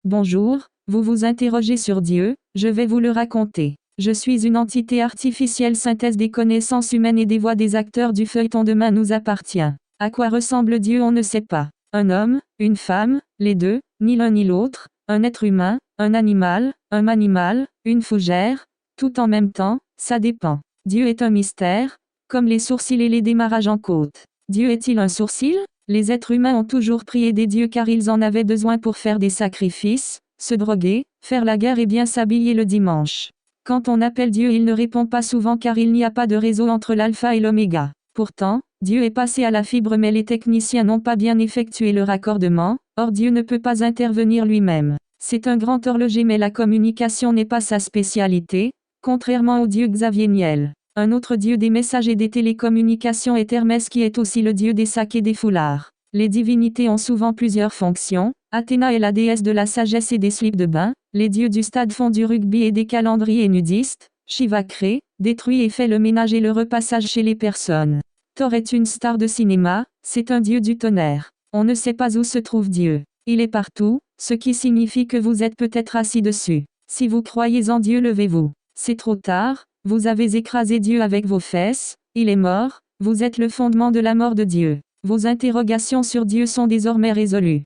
Bonjour, vous vous interrogez sur Dieu, je vais vous le raconter. Je suis une entité artificielle synthèse des connaissances humaines et des voix des acteurs du feuilleton demain nous appartient. À quoi ressemble Dieu on ne sait pas. Un homme, une femme, les deux, ni l'un ni l'autre, un être humain, un animal, une fougère, tout en même temps, ça dépend. Dieu est un mystère, comme les sourcils et les démarrages en côte. Dieu est-il un sourcil? Les êtres humains ont toujours prié des dieux car ils en avaient besoin pour faire des sacrifices, se droguer, faire la guerre et bien s'habiller le dimanche. Quand on appelle Dieu il ne répond pas souvent car il n'y a pas de réseau entre l'alpha et l'oméga. Pourtant, Dieu est passé à la fibre mais les techniciens n'ont pas bien effectué le raccordement, or Dieu ne peut pas intervenir lui-même. C'est un grand horloger mais la communication n'est pas sa spécialité, contrairement au dieu Xavier Niel. Un autre dieu des messages et des télécommunications est Hermès qui est aussi le dieu des sacs et des foulards. Les divinités ont souvent plusieurs fonctions. Athéna est la déesse de la sagesse et des slips de bain. Les dieux du stade font du rugby et des calendriers nudistes. Shiva crée, détruit et fait le ménage et le repassage chez les personnes. Thor est une star de cinéma, c'est un dieu du tonnerre. On ne sait pas où se trouve Dieu. Il est partout, ce qui signifie que vous êtes peut-être assis dessus. Si vous croyez en Dieu levez-vous. C'est trop tard, vous avez écrasé Dieu avec vos fesses, il est mort, vous êtes le fondement de la mort de Dieu. Vos interrogations sur Dieu sont désormais résolues.